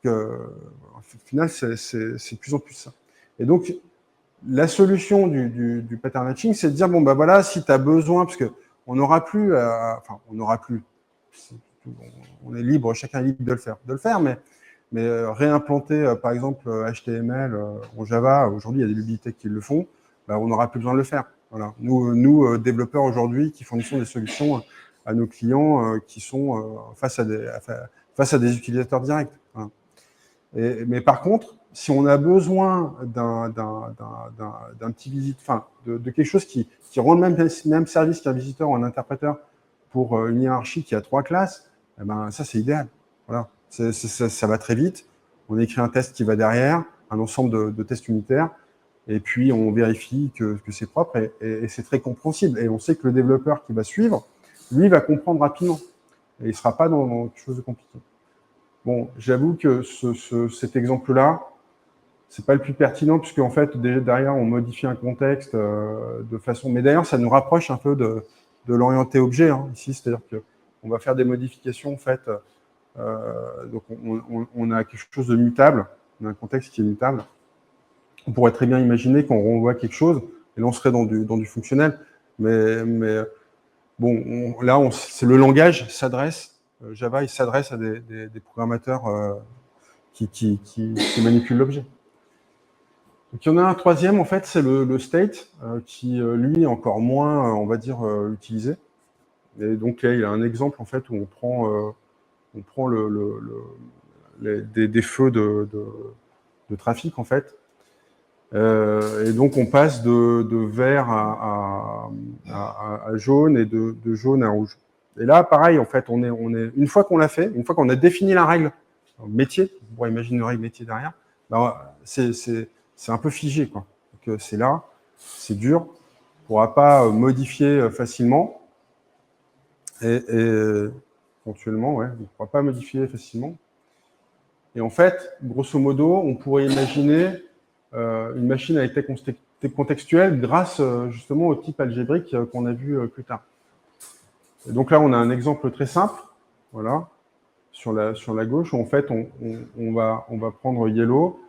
Au final, c'est de plus en plus ça. Et donc, la solution du pattern matching, c'est de dire, bon, voilà, si tu as besoin, parce qu'on n'aura plus, on est libre, chacun est libre de le faire, mais réimplanter, par exemple, HTML en Java, aujourd'hui, il y a des bibliothèques qui le font, on n'aura plus besoin de le faire. Voilà. Nous développeurs aujourd'hui, qui fournissons des solutions à nos clients qui sont face à des utilisateurs directs. Voilà. Mais par contre, si on a besoin d'un petit visite, de quelque chose qui rend le même service qu'un visiteur ou un interpréteur pour une hiérarchie qui a 3 classes, ça c'est idéal. Voilà. Ça va très vite. On écrit un test qui va derrière, un ensemble de tests unitaires, et puis on vérifie que c'est propre et c'est très compréhensible. Et on sait que le développeur qui va suivre, lui, va comprendre rapidement. Et il ne sera pas dans quelque chose de compliqué. Bon, j'avoue que cet exemple-là, c'est pas le plus pertinent, puisque en fait, déjà derrière, on modifie un contexte de façon. Mais d'ailleurs, ça nous rapproche un peu de l'orienté objet, hein, ici, c'est-à-dire qu'on va faire des modifications, en fait. Donc, on a quelque chose de mutable, on a un contexte qui est mutable. On pourrait très bien imaginer qu'on renvoie quelque chose, et là, on serait dans du fonctionnel. Mais bon, c'est le langage s'adresse. Java, il s'adresse à des programmateurs qui manipulent l'objet. Donc, il y en a un troisième, en fait, c'est le state, qui, lui, est encore moins, on va dire, utilisé. Et donc, là, il y a un exemple, en fait, où on prend des feux de trafic, en fait. Et donc, on passe de vert à jaune et de jaune à rouge. Et là, pareil, en fait, une fois qu'on l'a fait, une fois qu'on a défini la règle métier, on pourrait imaginer une règle métier derrière, c'est un peu figé, quoi. Donc, c'est là, c'est dur, on ne pourra pas modifier facilement, et éventuellement, ouais, on ne pourra pas modifier facilement. Et en fait, grosso modo, on pourrait imaginer une machine à été contextuelle grâce justement au type algébrique qu'on a vu plus tard. Et donc là, on a un exemple très simple, voilà, sur la gauche, où en fait, on va prendre yellow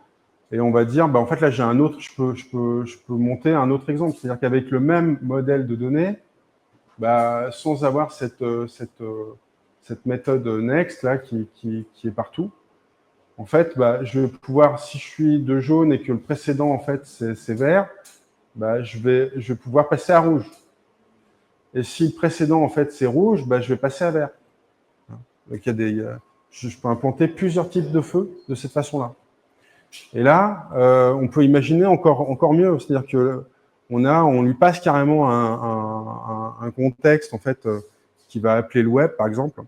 et on va dire, en fait, là, j'ai un autre, je peux monter un autre exemple. C'est-à-dire qu'avec le même modèle de données, sans avoir cette méthode next là qui est partout, en fait, je vais pouvoir, si je suis de jaune et que le précédent, en fait, c'est vert, je vais pouvoir passer à rouge. Et si le précédent, en fait, c'est rouge, je vais passer à vert. Donc, je peux implanter plusieurs types de feux de cette façon-là. Et là, on peut imaginer encore mieux. C'est-à-dire que on lui passe carrément un contexte, en fait, qui va appeler le web, par exemple,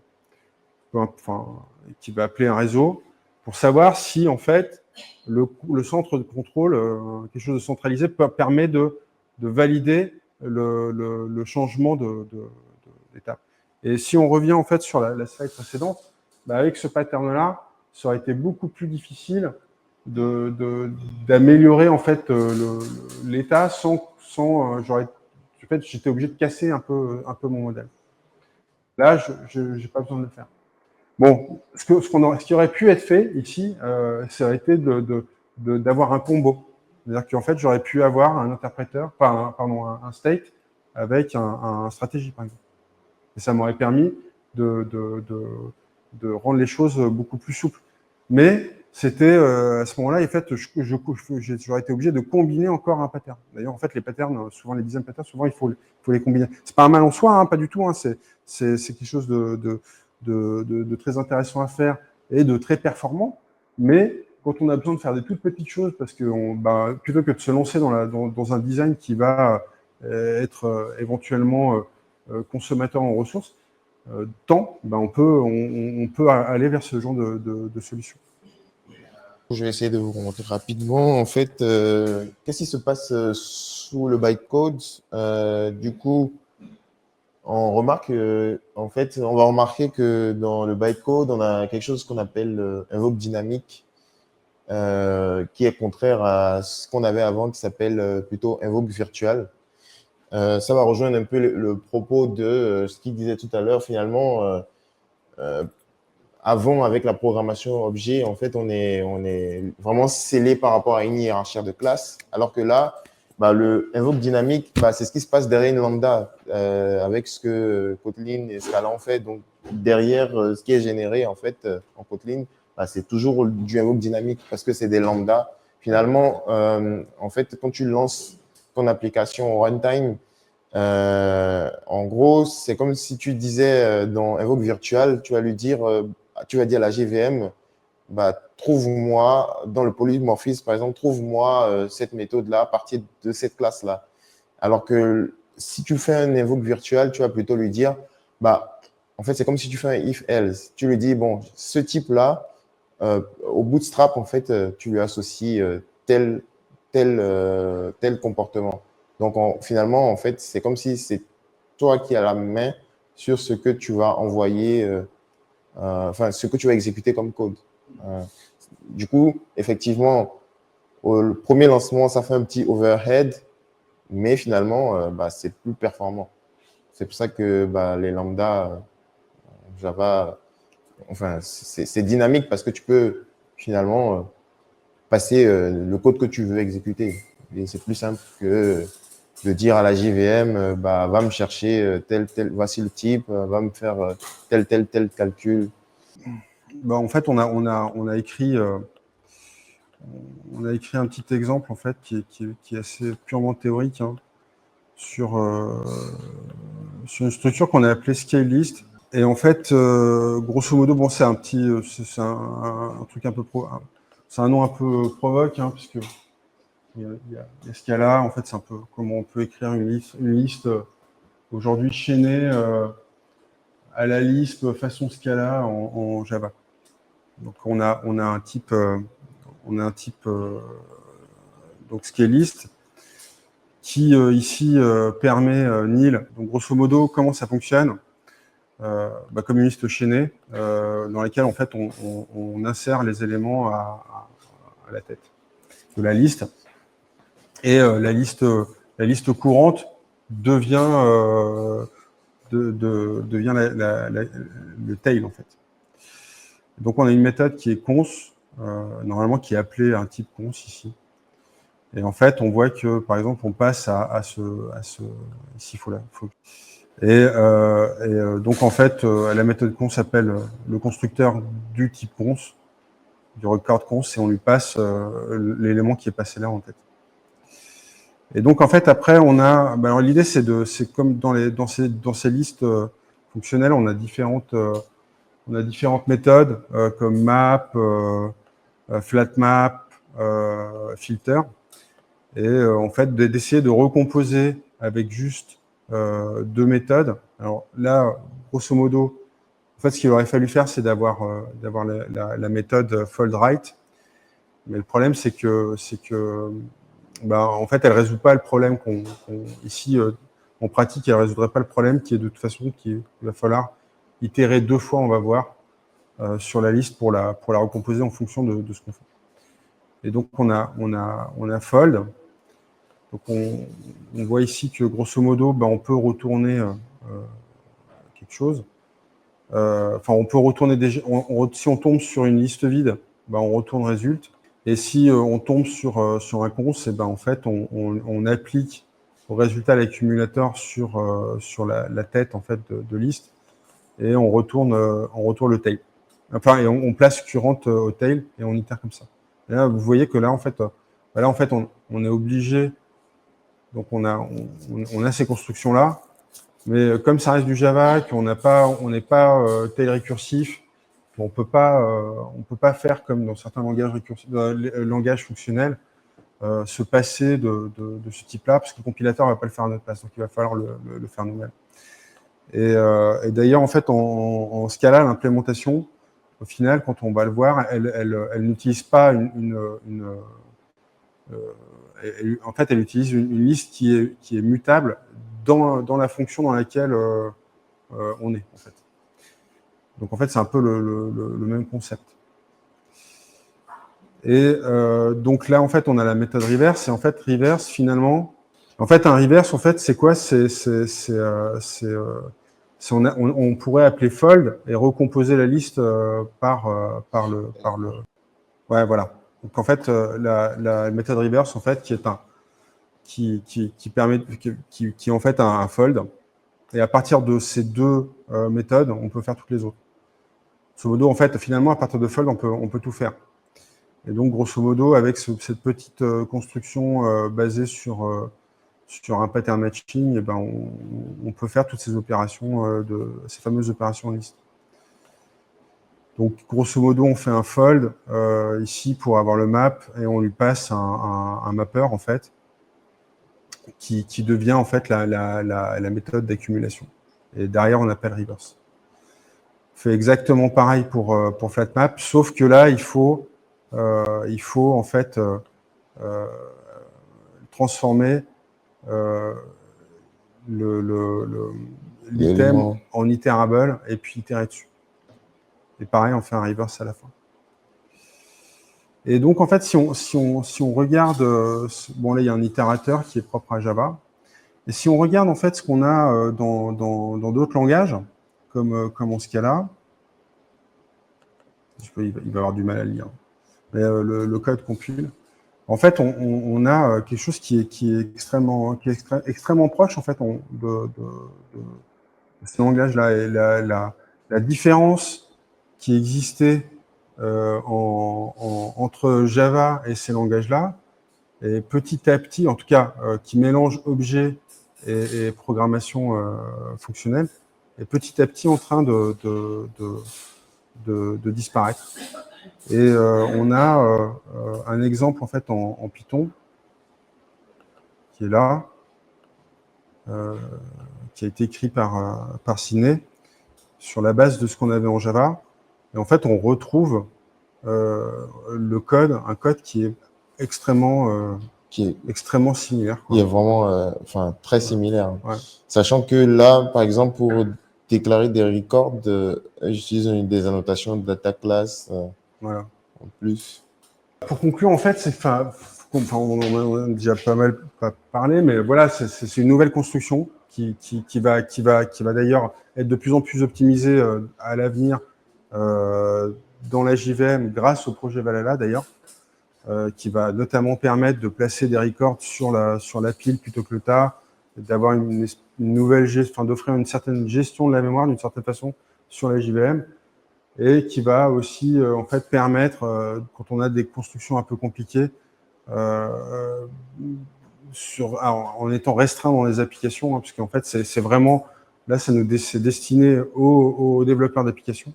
enfin, qui va appeler un réseau, pour savoir si, en fait, le centre de contrôle, quelque chose de centralisé, permet de valider le changement d'étape. Et si on revient, en fait, sur la slide précédente, avec ce pattern-là, ça aurait été beaucoup plus difficile d'améliorer, en fait, l'état sans j'étais obligé de casser un peu mon modèle. Là, je n'ai pas besoin de le faire. Bon, ce qui aurait pu être fait ici, ça aurait été d'avoir un combo. C'est-à-dire qu'en fait, j'aurais pu avoir un interpréteur, un state avec un stratégie, par exemple. Et ça m'aurait permis de rendre les choses beaucoup plus souples. Mais c'était à ce moment-là, en fait, j'aurais été obligé de combiner encore un pattern. D'ailleurs, en fait, les patterns, souvent les design patterns, souvent il faut les combiner. C'est pas un mal en soi, hein, pas du tout. Hein, c'est quelque chose de très intéressant à faire et de très performant. Mais quand on a besoin de faire des toutes petites choses, parce que plutôt que de se lancer dans un design qui va être éventuellement consommateur en ressources, temps, on peut aller vers ce genre de solution. Je vais essayer de vous remonter rapidement. En fait, qu'est-ce qui se passe sous le bytecode? Du coup, on remarque, en fait, on va remarquer que dans le bytecode, on a quelque chose qu'on appelle invoke dynamique, qui est contraire à ce qu'on avait avant, qui s'appelle plutôt invoke virtual. Ça va rejoindre un peu le propos de ce qu'il disait tout à l'heure. Finalement, avant, avec la programmation objet, en fait, on est vraiment scellé par rapport à une hiérarchie de classe, alors que là, le invoke dynamique, c'est ce qui se passe derrière une lambda, avec ce que Kotlin et Scala ont fait. Donc, derrière ce qui est généré, en fait, en Kotlin, c'est toujours du invoke dynamique parce que c'est des lambdas. Finalement, en fait, quand tu lances ton application au runtime, en gros, c'est comme si tu disais dans invoke virtual, tu vas dire à la JVM, trouve-moi, dans le polymorphisme, par exemple, trouve-moi cette méthode-là à partir de cette classe-là. Alors que si tu fais un invoke virtual, tu vas plutôt lui dire, en fait, c'est comme si tu fais un if-else. Tu lui dis, bon, ce type-là, au bootstrap, en fait, tu lui associes tel comportement. Donc, finalement, en fait, c'est comme si c'est toi qui as la main sur ce que tu vas envoyer, ce que tu vas exécuter comme code. Du coup, effectivement, au premier lancement, ça fait un petit overhead, mais finalement, c'est plus performant. C'est pour ça que les lambda Java, c'est dynamique parce que tu peux finalement passer le code que tu veux exécuter. Et c'est plus simple que de dire à la JVM, va me chercher voici le type, va me faire tel calcul. En fait, on a écrit un petit exemple en fait qui est assez purement théorique, hein, sur une structure qu'on a appelée scale list. Et en fait, grosso modo, c'est un truc un peu c'est un nom un peu provoque, hein, puisque il y a Scala. En fait, c'est un peu comment on peut écrire une liste aujourd'hui chaînée à la Lisp façon Scala en Java. Donc on a un type, donc ce qui est list, qui ici permet nil. Donc grosso modo, comment ça fonctionne? Comme une liste chaînée dans laquelle en fait on insère les éléments à la tête de la liste, et la liste courante devient devient le tail en fait. Donc on a une méthode qui est cons, normalement qui est appelée un type cons ici. Et en fait, on voit que, par exemple, on passe à ce ici, donc en fait, la méthode cons s'appelle le constructeur du type cons, du record cons, et on lui passe l'élément qui est passé là en tête. Et donc en fait, après, on a, alors l'idée c'est comme dans ces listes fonctionnelles, on a différentes méthodes comme map, flat map, filter. Et en fait, d'essayer de recomposer avec juste deux méthodes. Alors là, grosso modo, en fait, ce qu'il aurait fallu faire, c'est d'avoir la méthode fold right. Mais le problème, c'est que en fait, elle résout pas le problème ici en pratique, elle résoudrait pas le problème qui est de toute façon il va falloir itérer 2 fois, on va voir, sur la liste pour la recomposer en fonction de ce qu'on fait. Et donc on a fold. Donc on voit ici que grosso modo, on peut retourner quelque chose. On peut retourner si on tombe sur une liste vide, on retourne résulte. Et si on tombe sur un cons, en fait on applique au résultat l'accumulateur sur la tête en fait de liste, et on retourne le tail. Enfin, et on place current au tail et on itère comme ça. Et là, vous voyez que là en fait on est obligé. Donc on a ces constructions là, mais comme ça reste du Java, on n'est pas tail récursif, on peut pas faire comme dans certains langages fonctionnels, se passer de ce type-là, parce que le compilateur va pas le faire à notre place, donc il va falloir le faire nous-mêmes. Et d'ailleurs, en fait, en Scala, l'implémentation, au final, quand on va le voir, elle n'utilise pas en fait, elle utilise une liste qui est mutable dans la fonction dans laquelle on est, en fait. Donc, en fait, c'est un peu le même concept. Et donc là, en fait, on a la méthode reverse. Et en fait, reverse, finalement, un reverse, en fait, c'est quoi? On pourrait appeler fold et recomposer la liste par le. Ouais, voilà. Donc en fait, la méthode reverse, en fait, qui permet, qui est en fait un fold. Et à partir de ces deux méthodes, on peut faire toutes les autres. Grosso modo, en fait, finalement, à partir de fold, on peut tout faire. Et donc, grosso modo, avec cette petite construction basée sur un pattern matching, on peut faire toutes ces opérations, ces fameuses opérations en liste. Donc, grosso modo, on fait un fold ici pour avoir le map, et on lui passe un mapper, en fait, qui devient en fait la méthode d'accumulation. Et derrière, on appelle reverse. On fait exactement pareil pour flatmap, sauf que là, il faut en fait transformer l'item en itérable et puis itérer dessus. Et pareil, on fait un reverse à la fin. Et donc, en fait, si on regarde, bon, là, il y a un itérateur qui est propre à Java. Et si on regarde, en fait, ce qu'on a dans d'autres langages, comme en Scala, il va avoir du mal à lire, mais le code compile. En fait, on a quelque chose qui est extrêmement proche, en fait, de ces langages-là. Et la différence qui existait entre Java et ces langages-là, et petit à petit, en tout cas, qui mélange objet et programmation fonctionnelle, est petit à petit en train de disparaître. Et on a un exemple en fait en Python qui est là, qui a été écrit par Sidney sur la base de ce qu'on avait en Java. Et en fait, on retrouve le code, un code qui est extrêmement similaire, quoi. qui est vraiment très similaire. Ouais. Sachant que là, par exemple, pour déclarer des records, j'utilise des annotations de data class Voilà. en plus. Pour conclure, en fait, on a déjà pas mal parlé, mais voilà, c'est une nouvelle construction qui va d'ailleurs être de plus en plus optimisée à l'avenir dans la JVM grâce au projet Valhalla d'ailleurs, qui va notamment permettre de placer des records sur la pile plutôt que le tas, d'avoir une nouvelle d'offrir une certaine gestion de la mémoire d'une certaine façon sur la JVM, et qui va aussi en fait permettre, quand on a des constructions un peu compliquées, en étant restreint dans les applications, parce qu'en fait c'est vraiment là c'est destiné aux développeurs d'applications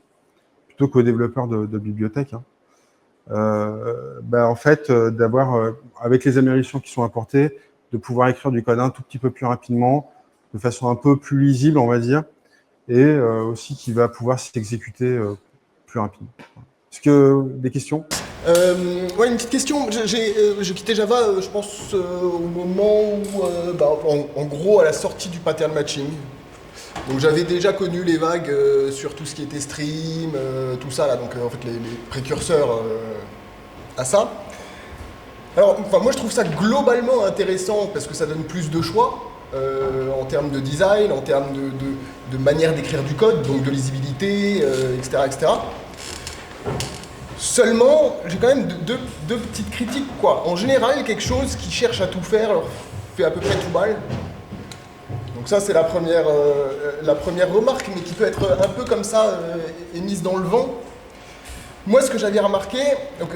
plutôt qu'aux développeurs de bibliothèques. En fait, d'avoir, avec les améliorations qui sont apportées, de pouvoir écrire du code un tout petit peu plus rapidement, de façon un peu plus lisible, on va dire, et aussi qui va pouvoir s'exécuter plus rapidement. Est-ce que des questions? Ouais, une petite question. J'ai quitté Java, je pense, au moment où, en gros, à la sortie du pattern matching. Donc j'avais déjà connu les vagues sur tout ce qui était stream, tout ça, là, donc en fait les précurseurs à ça. Alors, moi je trouve ça globalement intéressant parce que ça donne plus de choix en termes de design, en termes de manière d'écrire du code, donc de lisibilité, etc., etc. Seulement, j'ai quand même deux petites critiques, quoi. En général, quelque chose qui cherche à tout faire leur fait à peu près tout mal. Donc ça, c'est la première remarque, mais qui peut être un peu comme ça, émise dans le vent. Moi, ce que j'avais remarqué, donc,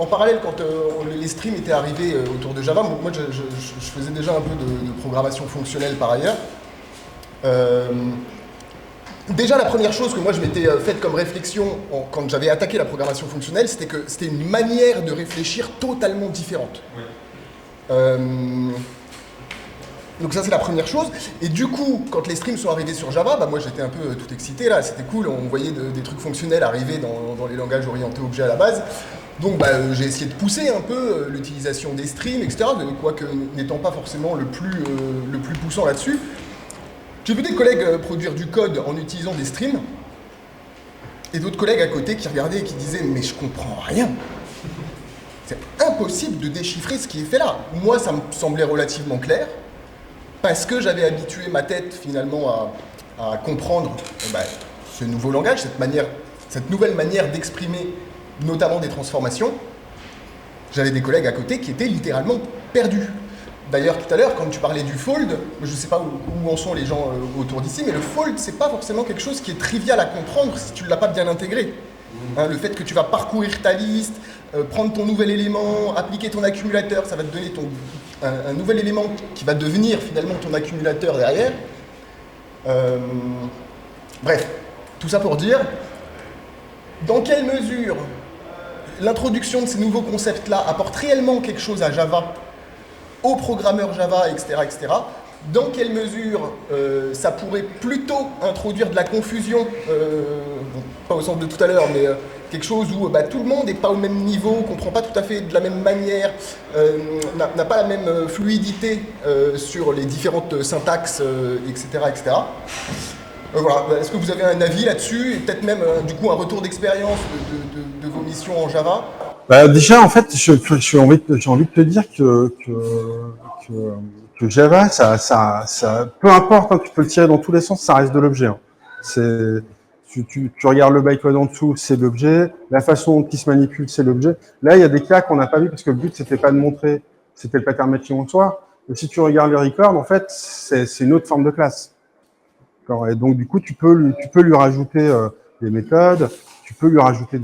en parallèle, quand les streams étaient arrivés autour de Java, moi, je faisais déjà un peu de programmation fonctionnelle par ailleurs. Déjà, la première chose que moi je m'étais faite comme réflexion quand j'avais attaqué la programmation fonctionnelle, c'était que c'était une manière de réfléchir totalement différente. Oui. Donc ça, c'est la première chose. Et du coup, quand les streams sont arrivés sur Java, moi j'étais un peu tout excité là, c'était cool, on voyait des trucs fonctionnels arriver dans les langages orientés objets à la base. Donc j'ai essayé de pousser un peu l'utilisation des streams, etc., quoique n'étant pas forcément le plus poussant là-dessus. J'ai vu des collègues produire du code en utilisant des streams, et d'autres collègues à côté qui regardaient et qui disaient « mais je comprends rien ». C'est impossible de déchiffrer ce qui est fait là. Moi, ça me semblait relativement clair, parce que j'avais habitué ma tête finalement à comprendre ce nouveau langage, cette nouvelle manière d'exprimer notamment des transformations. J'avais des collègues à côté qui étaient littéralement perdus. D'ailleurs, tout à l'heure, quand tu parlais du fold, je ne sais pas où en sont les gens autour d'ici, mais le fold, c'est pas forcément quelque chose qui est trivial à comprendre si tu ne l'as pas bien intégré. Le fait que tu vas parcourir ta liste, prendre ton nouvel élément, appliquer ton accumulateur, ça va te donner un nouvel élément qui va devenir finalement ton accumulateur derrière. Bref, tout ça pour dire, dans quelle mesure l'introduction de ces nouveaux concepts-là apporte réellement quelque chose à Java, aux programmeurs Java, etc., etc. Dans quelle mesure ça pourrait plutôt introduire de la confusion, pas au sens de tout à l'heure, mais quelque chose où tout le monde n'est pas au même niveau, comprend pas tout à fait de la même manière, n'a pas la même fluidité sur les différentes syntaxes, etc., etc. Voilà. Est-ce que vous avez un avis là-dessus et peut-être même du coup un retour d'expérience de vos missions en Java? Déjà, en fait, j'ai envie de te dire que Java, ça, peu importe, hein, tu peux le tirer dans tous les sens, ça reste de l'objet. Hein. Tu regardes le bytecode en dessous, c'est de l'objet. La façon dont il se manipule, c'est l'objet. Là, il y a des cas qu'on n'a pas vu parce que le but, c'était pas de montrer, c'était le pattern matching en soi. Mais si tu regardes les records, en fait, c'est une autre forme de classe. Et donc, du coup, tu peux lui rajouter des méthodes, tu peux lui rajouter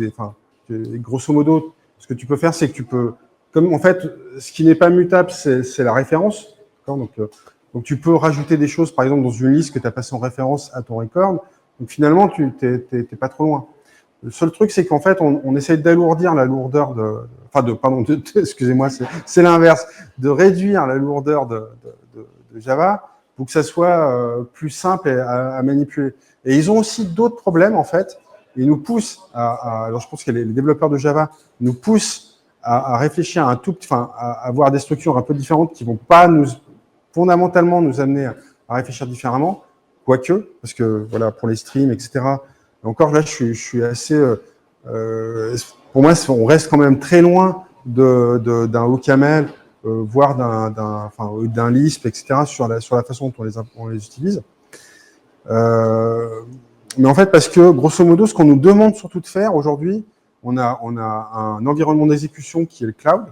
grosso modo, ce que tu peux faire, c'est que tu peux, comme en fait, ce qui n'est pas mutable, c'est la référence. Donc tu peux rajouter des choses, par exemple, dans une liste que tu as passée en référence à ton record. Donc finalement, tu t'es pas trop loin. Le seul truc, c'est qu'en fait, on essaye d'alourdir la lourdeur excusez-moi, c'est l'inverse, de réduire la lourdeur de Java pour que ça soit plus simple à manipuler. Et ils ont aussi d'autres problèmes, en fait, il nous pousse alors je pense que les développeurs de Java nous poussent à réfléchir à avoir des structures un peu différentes qui vont pas fondamentalement nous amener à réfléchir différemment, quoique, parce que voilà, pour les streams, etc. Encore là, je suis assez, pour moi, on reste quand même très loin d'un OCaml, voire d'un Lisp, etc. sur la façon dont on les utilise. Mais en fait, parce que grosso modo, ce qu'on nous demande surtout de faire aujourd'hui, on a un environnement d'exécution qui est le cloud,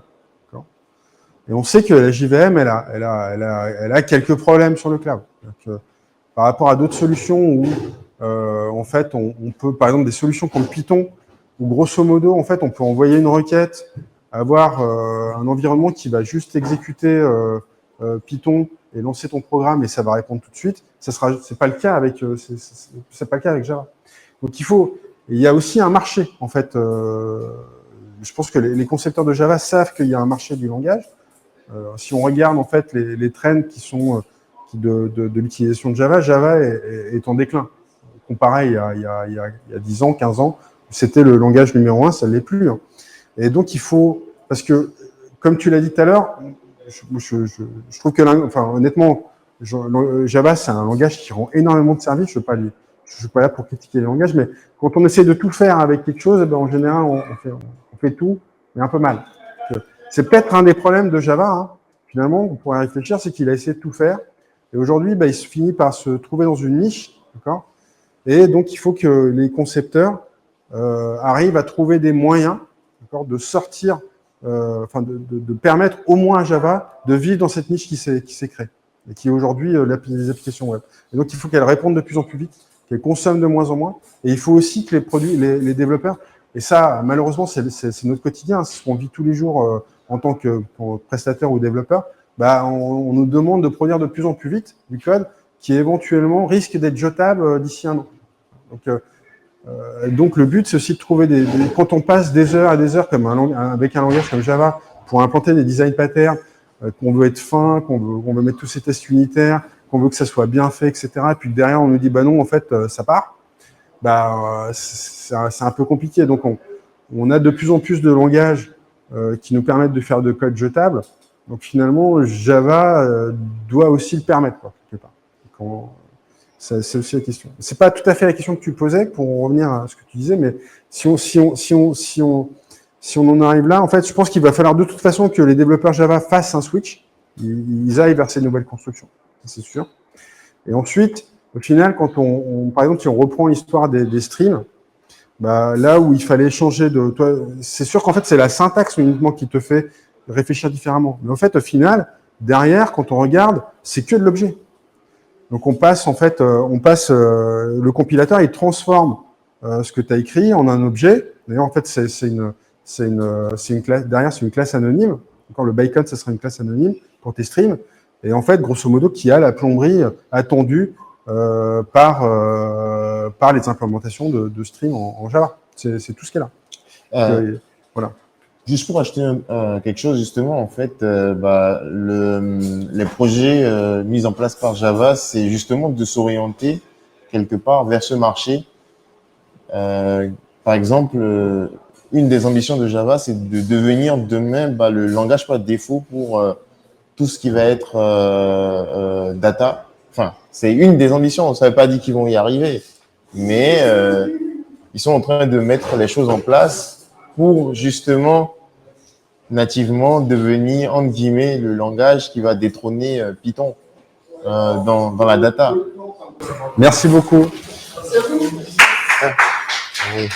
et on sait que la JVM, elle a quelques problèmes sur le cloud. Donc, par rapport à d'autres solutions où, en fait, on peut, par exemple, des solutions comme Python, où grosso modo, en fait, on peut envoyer une requête, avoir un environnement qui va juste exécuter Python et lancer ton programme et ça va répondre tout de suite. C'est pas le cas avec Java. Donc il y a aussi un marché, en fait. Je pense que les concepteurs de Java savent qu'il y a un marché du langage. Si on regarde en fait les trends qui sont de l'utilisation de Java, Java est en déclin. Comparé il y a 10 ans, 15 ans, c'était le langage numéro 1, ça ne l'est plus. Hein. Et donc parce que, comme tu l'as dit tout à l'heure, je trouve que, honnêtement, Java, c'est un langage qui rend énormément de services. Je suis pas là pour critiquer les langages, mais quand on essaie de tout faire avec quelque chose, en général, on fait tout, mais un peu mal. C'est peut-être un des problèmes de Java, hein. Finalement, on pourrait réfléchir, c'est qu'il a essayé de tout faire. Et aujourd'hui, il se finit par se trouver dans une niche, d'accord ? Et donc, il faut que les concepteurs arrivent à trouver des moyens, d'accord, de sortir, de permettre au moins à Java de vivre dans cette niche qui s'est créée et qui est aujourd'hui les applications web. Et donc, il faut qu'elles répondent de plus en plus vite, qu'elles consomment de moins en moins. Et il faut aussi que les développeurs, et ça, malheureusement, c'est notre quotidien, c'est ce qu'on vit tous les jours en tant que prestataire ou développeur. On nous demande de produire de plus en plus vite du code qui éventuellement risque d'être jetable d'ici un an. Donc le but, c'est aussi de trouver quand on passe des heures et des heures avec un langage comme Java pour implanter des design patterns, qu'on veut être fin, qu'on veut mettre tous ces tests unitaires, qu'on veut que ça soit bien fait, etc. Et puis derrière, on nous dit, non, en fait, ça part. C'est un peu compliqué. Donc on a de plus en plus de langages qui nous permettent de faire de code jetable. Donc finalement, Java doit aussi le permettre, quoi, quelque part. C'est aussi la question. C'est pas tout à fait la question que tu posais, pour revenir à ce que tu disais, mais si on en arrive là, en fait, je pense qu'il va falloir de toute façon que les développeurs Java fassent un switch, ils aillent vers ces nouvelles constructions, c'est sûr. Et ensuite, au final, quand par exemple, si on reprend l'histoire des streams, là où il fallait changer c'est sûr qu'en fait, c'est la syntaxe uniquement qui te fait réfléchir différemment. Mais en fait, au final, derrière, quand on regarde, c'est que de l'objet. Donc on passe le compilateur, il transforme ce que tu as écrit en un objet. D'ailleurs, en fait, c'est une classe. Derrière, c'est une classe anonyme. Encore le bytecode, ça sera une classe anonyme pour tes streams. Et en fait, grosso modo, qui a la plomberie attendue par les implémentations de stream en Java. C'est tout ce qu'elle a. Voilà. Juste pour acheter quelque chose, justement, en fait, les projets mis en place par Java, c'est justement de s'orienter quelque part vers ce marché. Par exemple, une des ambitions de Java, c'est de devenir demain le langage par défaut pour tout ce qui va être data. Enfin, c'est une des ambitions. Ça ne veut pas dire qu'ils vont y arriver, mais ils sont en train de mettre les choses en place pour justement nativement devenir, entre guillemets, le langage qui va détrôner Python dans la data. Merci beaucoup. Oui.